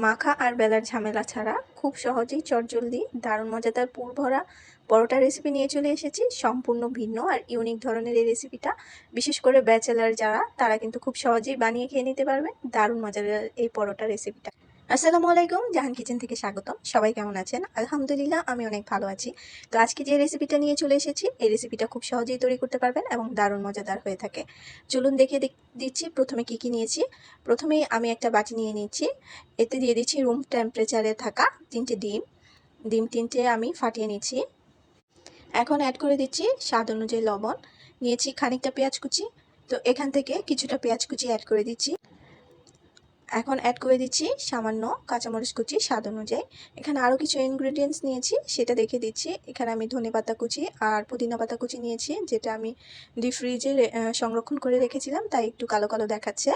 মাখা আর বেলার ঝামেলা ছাড়া খুব সহজেই চটজলদি দারুণ মজাদার পুর ভরা পরোটা রেসিপি নিয়ে চলে এসেছি। সম্পূর্ণ ভিন্ন আর ইউনিক ধরনের এই রেসিপিটা বিশেষ করে ব্যাচেলার যারা তারা কিন্তু খুব সহজেই বানিয়ে খেয়ে নিতে পারবে দারুণ মজাদার এই পরোটা রেসিপিটা। আসসালামু আলাইকুম, জাহান কিচেন থেকে স্বাগতম। সবাই কেমন আছেন? আলহামদুলিল্লাহ, আমি অনেক ভালো আছি। তো আজকে যে রেসিপিটা নিয়ে চলে এসেছি, এই রেসিপিটা খুব সহজেই তৈরি করতে পারবেন এবং দারুণ মজাদার হয়ে থাকে। চলুন দেখে দিচ্ছি প্রথমে কি কি নিয়েছি। প্রথমেই আমি একটা বাটি নিয়ে নিচ্ছি, এতে দিয়ে দিচ্ছি রুম টেম্পারেচারে থাকা 3টে ডিম। ডিম 3টে আমি ফাটিয়ে নিচ্ছি। এখন অ্যাড করে দিচ্ছি স্বাদ অনুযায়ী লবণ, নিয়েছি খানিকটা পেঁয়াজ কুচি। তো এখান থেকে কিছুটা পেঁয়াজ কুচি অ্যাড করে দিচ্ছি। এখন অ্যাড করে দিচ্ছি সামান্য কাঁচামরিচ কুচি স্বাদ অনুযায়ী। এখানে আরও কিছু ইনগ্রেডিয়েন্টস নিয়েছি, সেটা দেখে দিচ্ছি। এখানে আমি ধনেপাতা কুচি আর পুদিনা পাতা কুচি নিয়েছি, যেটা আমি ডিপ ফ্রিজে সংরক্ষণ করে রেখেছিলাম, তাই একটু কালো কালো দেখাচ্ছে।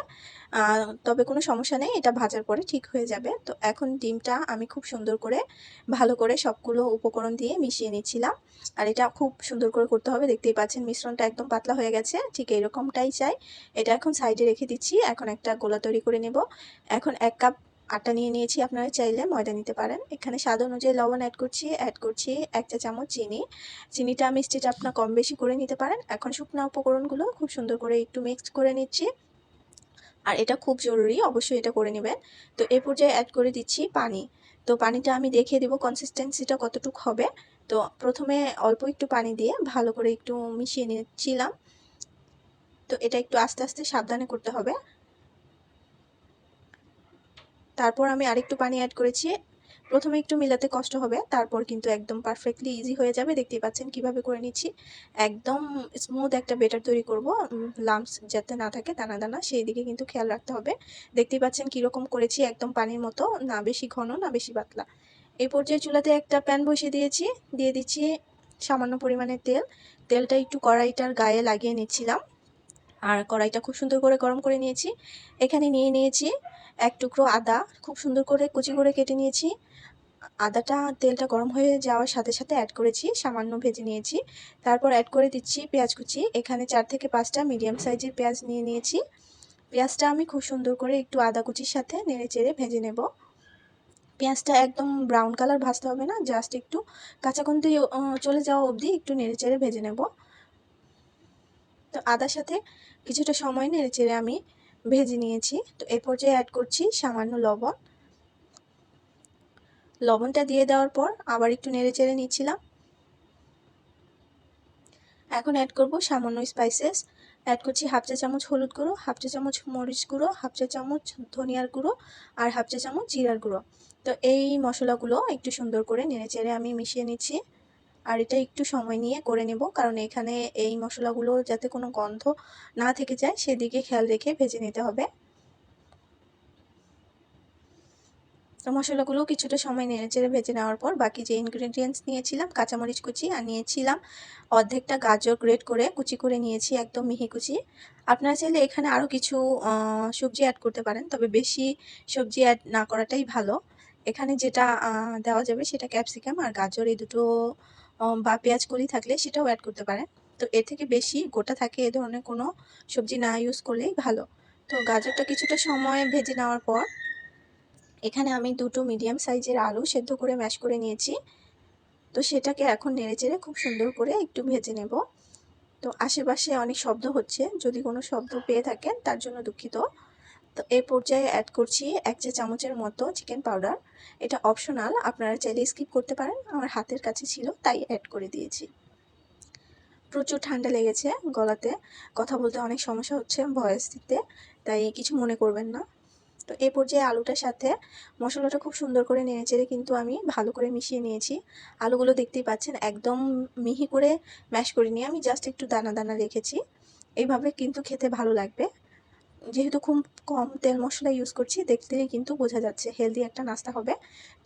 তবে কোনো সমস্যা নেই, এটা ভাজার পরে ঠিক হয়ে যাবে। তো এখন ডিমটা আমি খুব সুন্দর করে ভালো করে সবগুলো উপকরণ দিয়ে মিশিয়ে নিচ্ছিলাম। আর এটা খুব সুন্দর করে করতে হবে, দেখতেই পাচ্ছেন মিশ্রণটা একদম পাতলা হয়ে গেছে, ঠিক এরকমটাই চাই। এটা এখন সাইডে রেখে দিচ্ছি। এখন একটা গোলা তৈরি করে নেব। এখন 1 কাপ আটা নিয়ে নিয়েছি, আপনারা চাইলে ময়দা নিতে পারেন। এখানে স্বাদ অনুযায়ী লবণ অ্যাড করছি 1 চা চামচ চিনি। চিনিটা মিষ্টিটা আপনারা কম বেশি করে নিতে পারেন। এখন শুকনো উপকরণগুলো খুব সুন্দর করে একটু মিক্স করে নিচ্ছি। আর এটা খুব জরুরি, অবশ্যই এটা করে নেবেন। তো এই পর্যায়ে অ্যাড করে দিচ্ছি পানি। তো পানিটা আমি দেখিয়ে দেবো কনসিস্টেন্সিটা কতটুকু হবে। তো প্রথমে অল্প একটু পানি দিয়ে ভালো করে একটু মিশিয়ে নিচ্ছিলাম। তো এটা একটু আস্তে আস্তে সাবধানে করতে হবে। তারপর আমি আরেকটু পানি অ্যাড করেছি। প্রথমে একটু মিলাতে কষ্ট হবে, তারপর কিন্তু একদম পারফেক্টলি ইজি হয়ে যাবে। দেখতেই পাচ্ছেন কিভাবে করে নিচ্ছি। একদম স্মুথ একটা ব্যাটার তৈরি করব, লাম্পস যাতে না থাকে, দানা দানা, সেই দিকে কিন্তু খেয়াল রাখতে হবে। দেখতেই পাচ্ছেন কীরকম করেছি, একদম পানির মতো, না বেশি ঘন না বেশি পাতলা। এই পর্যায়ে চুলাতে একটা প্যান বসিয়ে দিয়েছি, দিয়ে দিচ্ছি সামান্য পরিমাণে তেল। তেলটা একটু কড়াইটার গায়ে লাগিয়ে নিচ্ছিলাম, আর কড়াইটা খুব সুন্দর করে গরম করে নিয়েছি। এখানে নিয়ে নিয়েছি 1 টুকরো আদা, খুব সুন্দর করে কুচি করে কেটে নিয়েছি। আদাটা তেলটা গরম হয়ে যাওয়ার সাথে সাথে অ্যাড করেছি, সামান্য ভেজে নিয়েছি। তারপর অ্যাড করে দিচ্ছি পেঁয়াজ কুচি। এখানে 4 থেকে 5টা মিডিয়াম সাইজের পেঁয়াজ নিয়ে নিয়েছি। পেঁয়াজটা আমি খুব সুন্দর করে একটু আদা কুচির সাথে নেড়ে চেড়ে ভেজে নেব। পেঁয়াজটা একদম ব্রাউন কালার ভাজতে হবে না, জাস্ট একটু কাঁচা গন্ধ চলে যাওয়া অবধি একটু নেড়ে চেড়ে ভেজে নেব। তো আদার সাথে কিছুটা সময় নেড়ে চেড়ে আমি ভেজে নিয়েছি। তো এই পর্যায়ে অ্যাড করছি সামান্য লবণ। লবণটা দিয়ে দেওয়ার পর আবার একটু নেড়ে চেড়ে নিচ্ছিলাম। এখন অ্যাড করব সামান্য স্পাইসেস। অ্যাড করছি 1/2 চা চামচ হলুদ গুঁড়ো, 1/2 চা চামচ মরিচ গুঁড়ো, 1/2 চা চামচ ধনিয়ার গুঁড়ো আর 1/2 চা চামচ জিরার গুঁড়ো। তো এই মশলাগুলো একটু সুন্দর করে নেড়ে চেড়ে আমি মিশিয়ে নিচ্ছি। আর এটা একটু সময় নিয়ে করে নেব, কারণ এখানে এই মশলাগুলো যাতে কোনো গন্ধ না থেকে যায় সেদিকে খেয়াল রেখে ভেজে নিতে হবে। তো মশলাগুলো কিছুটা সময় নেড়েচেড়ে ভেজে নেওয়ার পর বাকি যে ইনগ্রেডিয়েন্টস নিয়েছিলাম, কাঁচামরিচ কুচি আর নিয়েছিলাম অর্ধেকটা গাজর গ্রেট করে কুচি করে নিয়েছি, একদম মিহি কুচি। আপনারা চাইলে এখানে আরও কিছু সবজি অ্যাড করতে পারেন, তবে বেশি সবজি অ্যাড না করাটাই ভালো। এখানে যেটা দেওয়া যাবে সেটা ক্যাপসিকাম আর গাজর, এই দুটো বা পেঁয়াজ কলি থাকলে সেটাও অ্যাড করতে পারেন। তো এর থেকে বেশি গোটা থাকে এ ধরনের কোনো সবজি না ইউজ করলেই ভালো। তো গাজরটা কিছুটা সময় ভেজে নেওয়ার পর এখানে আমি 2টো মিডিয়াম সাইজের আলু সেদ্ধ করে ম্যাশ করে নিয়েছি। তো সেটাকে এখন নেড়েচেড়ে খুব সুন্দর করে একটু ভেজে নেব। তো আশেপাশে অনেক শব্দ হচ্ছে, যদি কোনো শব্দ পেয়ে থাকেন তার জন্য দুঃখিত। তো এই পর্যায়ে অ্যাড করছি 1 চা চামচের মতো চিকেন পাউডার। এটা অপশনাল, আপনারা চাইলে স্কিপ করতে পারেন, আমার হাতের কাছে ছিল তাই অ্যাড করে দিয়েছি। প্রচুর ঠান্ডা লেগেছে, গলাতে কথা বলতে অনেক সমস্যা হচ্ছে ভয়েস দিতে, তাই কিছু মনে করবেন না। তো এই পর্যায়ে আলুটার সাথে মশলাটা খুব সুন্দর করে নেড়েচেড়ে কিন্তু আমি ভালো করে মিশিয়ে নিয়েছি। আলুগুলো দেখতেই পাচ্ছেন একদম মিহি করে ম্যাশ করিনি, আমি জাস্ট একটু দানা দানা রেখেছি। এইভাবে কিন্তু খেতে ভালো লাগবে। যেহেতু খুব কম তেল মশলা ইউজ করছি, দেখতেই কিন্তু বোঝা যাচ্ছে হেলদি একটা নাস্তা হবে।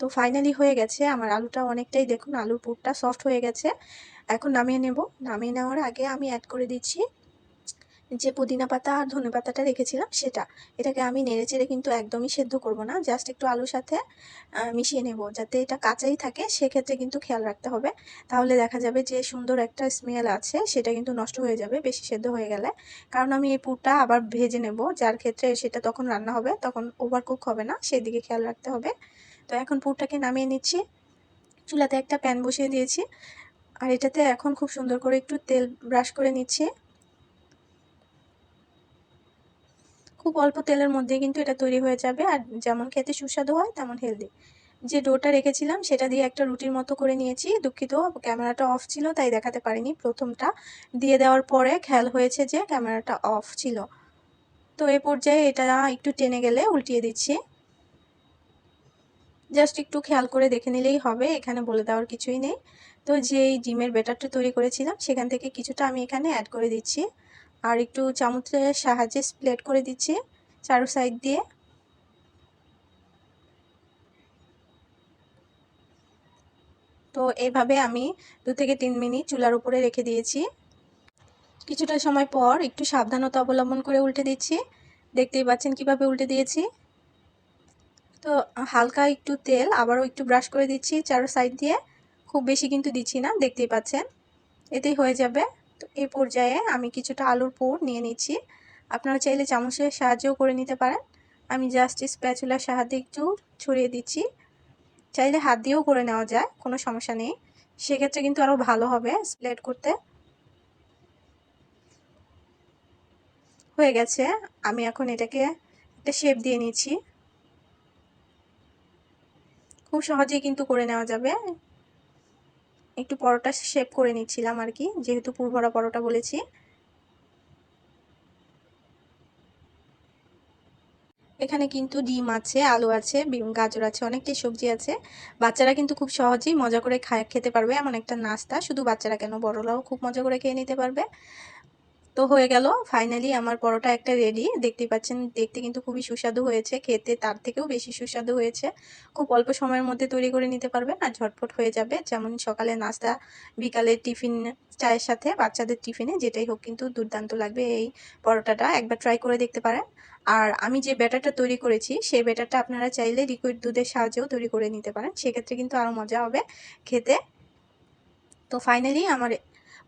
তো ফাইনালি হয়ে গেছে আমার আলুটা, অনেকটাই দেখুন আলুর পুরটা সফট হয়ে গেছে। এখন নামিয়ে নেব। নামিয়ে নেওয়ার আগে আমি অ্যাড করে দিচ্ছি যে পুদিনা পাতা আর ধনে পাতাটা রেখেছিলাম সেটা। এটাকে আমি নেড়েচেড়ে কিন্তু একদমই সেদ্ধ করব না, জাস্ট একটু আলুর সাথে মিশিয়ে নেব, যাতে এটা কাঁচাই থাকে সেক্ষেত্রে কিন্তু খেয়াল রাখতে হবে। তাহলে দেখা যাবে যে সুন্দর একটা স্মেল আছে সেটা কিন্তু নষ্ট হয়ে যাবে বেশি সেদ্ধ হয়ে গেলে। কারণ আমি এই পুরটা আবার ভেজে নেব, যার ক্ষেত্রে সেটা তখন রান্না হবে, তখন ওভারকুক হবে না, সেদিকে খেয়াল রাখতে হবে। তো এখন পুরটাকে নামিয়ে নিচ্ছি। চুলাতে একটা প্যান বসিয়ে দিয়েছি আর এটাতে এখন খুব সুন্দর করে একটু তেল ব্রাশ করে নিচ্ছি। খুব অল্প তেলের মধ্যে কিন্তু এটা তৈরি হয়ে যাবে, আর যেমন খেতে সুস্বাদু হয় তেমন হেলদি। যে ডোটা রেখেছিলাম সেটা দিয়ে একটা রুটির মতো করে নিয়েছি। দুঃখিত, ক্যামেরাটা অফ ছিল তাই দেখাতে পারিনি। প্রথমটা দিয়ে দেওয়ার পরে খেয়াল হয়েছে যে ক্যামেরাটা অফ ছিল। তো এই পর্যায়ে এটা একটু টেনে গেলে উল্টিয়ে দিচ্ছি। জাস্ট একটু খেয়াল করে দেখে নিলেই হবে, এখানে বলে দেওয়ার কিছুই নেই। তো যেই ডিমের ব্যাটারটা তৈরি করেছিলাম সেখান থেকে কিছুটা আমি এখানে অ্যাড করে দিচ্ছি আর একটু চামচের সাহায্যে স্প্রেড করে দিচ্ছি চারো সাইড দিয়ে। তো এইভাবে আমি 2 থেকে 3 মিনিট চুলার উপরে রেখে দিয়েছি। কিছুটা সময় পর একটু সাবধানতা অবলম্বন করে উল্টে দিচ্ছি। দেখতেই পাচ্ছেন কিভাবে উল্টে দিয়েছি। তো হালকা একটু তেল আবারও একটু ব্রাশ করে দিচ্ছি চারো সাইড দিয়ে, খুব বেশি কিন্তু দিচ্ছি না, দেখতেই পাচ্ছেন। এতেই হয়ে যাবে। তো এই পর্যায়ে আমি কিছুটা আলুর পুর নিয়ে নিচ্ছি। আপনারা চাইলে চামচের সাহায্যেও করে নিতে পারেন। আমি জাস্ট স্প্যাচুলার সাহায্যে একটু ছড়িয়ে দিচ্ছি। চাইলে হাত দিয়েও করে নেওয়া যায়, কোনো সমস্যা নেই, সেক্ষেত্রে কিন্তু আরও ভালো হবে স্প্রেড করতে। হয়ে গেছে। আমি এখন এটাকে একটা শেপ দিয়ে নিচ্ছি। খুব সহজেই কিন্তু করে নেওয়া যাবে। একটু পরোটা শেপ করে নিচ্ছিলাম আর কি, যেহেতু পুরভরা পরোটা বলেছি। এখানে কিন্তু ডিম আছে, আলু আছে, গাজর আছে, অনেকটাই সবজি আছে। বাচ্চারা কিন্তু খুব সহজেই মজা করে খেতে পারবে এমন একটা নাস্তা। শুধু বাচ্চারা কেন, বড়রাও খুব মজা করে খেয়ে নিতে পারবে। তো হয়ে গেল, ফাইনালি আমার পরোটা একটা রেডি। দেখতেই পাচ্ছেন, দেখতে কিন্তু খুবই সুস্বাদু হয়েছে, খেতে তার থেকেও বেশি সুস্বাদু হয়েছে। খুব অল্প সময়ের মধ্যে তৈরি করে নিতে পারবেন আর ঝটপট হয়ে যাবে। যেমন সকালে নাস্তা, বিকালের টিফিন, চায়ের সাথে, বাচ্চাদের টিফিনে, যেটাই হোক কিন্তু দুর্দান্ত লাগবে এই পরোটাটা। একবার ট্রাই করে দেখতে পারেন। আর আমি যে ব্যাটারটা তৈরি করেছি সেই ব্যাটারটা আপনারা চাইলে লিকুইড দুধের সাহায্যেও তৈরি করে নিতে পারেন, সেক্ষেত্রে কিন্তু আরও মজা হবে খেতে। তো ফাইনালি আমার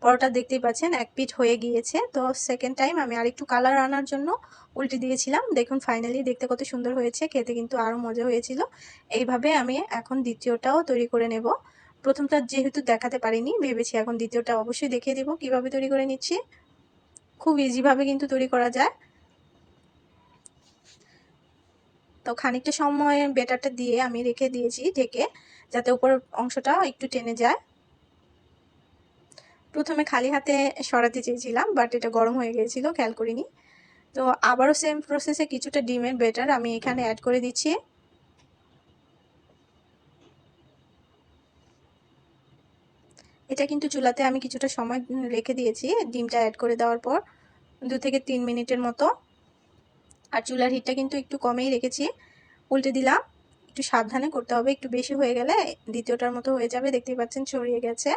পরোটা দেখতেই পাচ্ছেন এক পিঠ হয়ে গিয়েছে। তো সেকেন্ড টাইম আমি আরেকটু কালার আনার জন্য উল্টে দিয়েছিলাম। দেখুন ফাইনালি দেখতে কত সুন্দর হয়েছে, খেতে কিন্তু আরও মজা হয়েছিল। এইভাবে আমি এখন দ্বিতীয়টাও তৈরি করে নেব। প্রথমটা যেহেতু দেখাতে পারিনি, ভেবেছি এখন দ্বিতীয়টা অবশ্যই দেখিয়ে দেবো কিভাবে তৈরি করে নিচ্ছি। খুব ইজিভাবে কিন্তু তৈরি করা যায়। তো খানিকটা সময় ব্যাটারটা দিয়ে আমি রেখে দিয়েছি ঢেকে, যাতে উপরের অংশটা একটু টেনে যায়। প্রথমে খালি হাতে সরাতে চেয়েছিলাম, বাট এটা গরম হয়ে গিয়েছিল, খেয়াল করিনি। তো আবারও সেম প্রসেসে কিছুটা ডিমের ব্যাটার আমি এখানে অ্যাড করে দিচ্ছি। এটা কিন্তু চুলাতে আমি কিছুটা সময় রেখে দিয়েছি ডিমটা অ্যাড করে দেওয়ার পর, 2 থেকে 3 মিনিটের মতো। আর চুলার হিটটা কিন্তু একটু কমেই রেখেছি। উল্টে দিলাম, একটু সাবধানে করতে হবে, একটু বেশি হয়ে গেলে দ্বিতীয়টার মতো হয়ে যাবে। দেখতেই পাচ্ছেন ছড়িয়ে গেছে।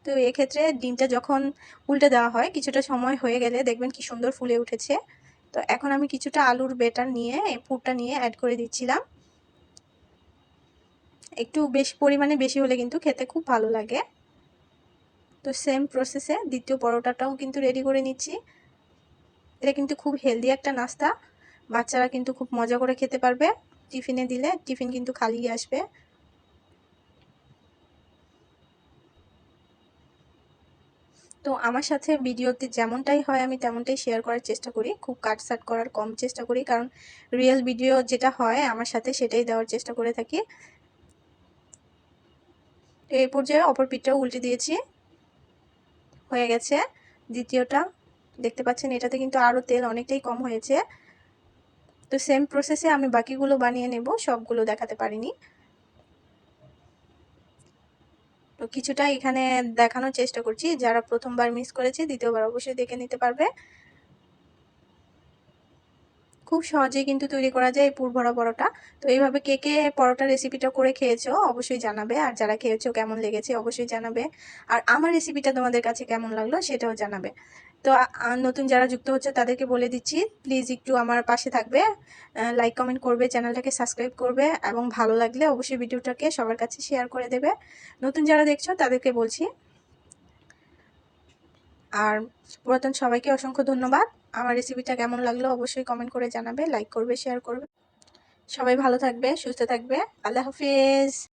তো এক্ষেত্রে ডিমটা যখন উল্টে দেওয়া হয় কিছুটা সময় হয়ে গেলে দেখবেন কি সুন্দর ফুলে উঠেছে। তো এখন আমি কিছুটা আলুর ব্যাটার নিয়ে এই পুরটা নিয়ে অ্যাড করে দিচ্ছিলাম। একটু বেশ পরিমাণে বেশি হলে কিন্তু খেতে খুব ভালো লাগে। তো সেম প্রসেসে দ্বিতীয় পরোটাটাও কিন্তু রেডি করে নিচ্ছি। এটা কিন্তু খুব হেলদি একটা নাস্তা, বাচ্চারা কিন্তু খুব মজা করে খেতে পারবে। টিফিনে দিলে টিফিন কিন্তু খালি আসবে। তো আমার সাথে ভিডিওতে যেমনটাই হয় আমি তেমনটাই শেয়ার করার চেষ্টা করি, খুব কাটসাট করার কম চেষ্টা করি, কারণ রিয়েল ভিডিও যেটা হয় আমার সাথে সেটাই দেওয়ার চেষ্টা করে থাকি। তো এই পর্যায়ে অপর পিঠটাও উল্টে দিয়েছি, হয়ে গেছে দ্বিতীয়টা। দেখতে পাচ্ছেন এটাতে কিন্তু আরও তেল অনেকটাই কম হয়েছে। তো সেম প্রসেসে আমি বাকিগুলো বানিয়ে নেব, সবগুলো দেখাতে পারিনি। তো কিছুটা এখানে দেখানোর চেষ্টা করছি, যারা প্রথমবার মিস করেছে দ্বিতীয়বার অবশ্যই দেখে নিতে পারবে। খুব সহজেই কিন্তু তৈরি করা যায় এই পুরভরা পরোটা। তো এইভাবে কে কে পরোটা রেসিপিটা করে খেয়েছো অবশ্যই জানাবে, আর যারা খেয়েছো কেমন লেগেছে অবশ্যই জানাবে, আর আমার রেসিপিটা তোমাদের কাছে কেমন লাগলো সেটাও জানাবে। তো নতুন যারা যুক্ত হচ্ছে তাদেরকে বলে দিচ্ছি, প্লিজ একটু আমার পাশে থাকবে, লাইক কমেন্ট করবে, চ্যানেলটাকে সাবস্ক্রাইব করবে এবং ভালো লাগলে অবশ্যই ভিডিওটাকে সবার কাছে শেয়ার করে দেবে। নতুন যারা দেখছো তাদেরকে বলছি। আর পুরাতন সবাইকে অসংখ্য ধন্যবাদ। আমার রেসিপিটা কেমন লাগলো অবশ্যই কমেন্ট করে জানাবে, লাইক করবে, শেয়ার করবে। সবাই ভালো থাকবে, সুস্থ থাকবে। আল্লাহ হাফিজ।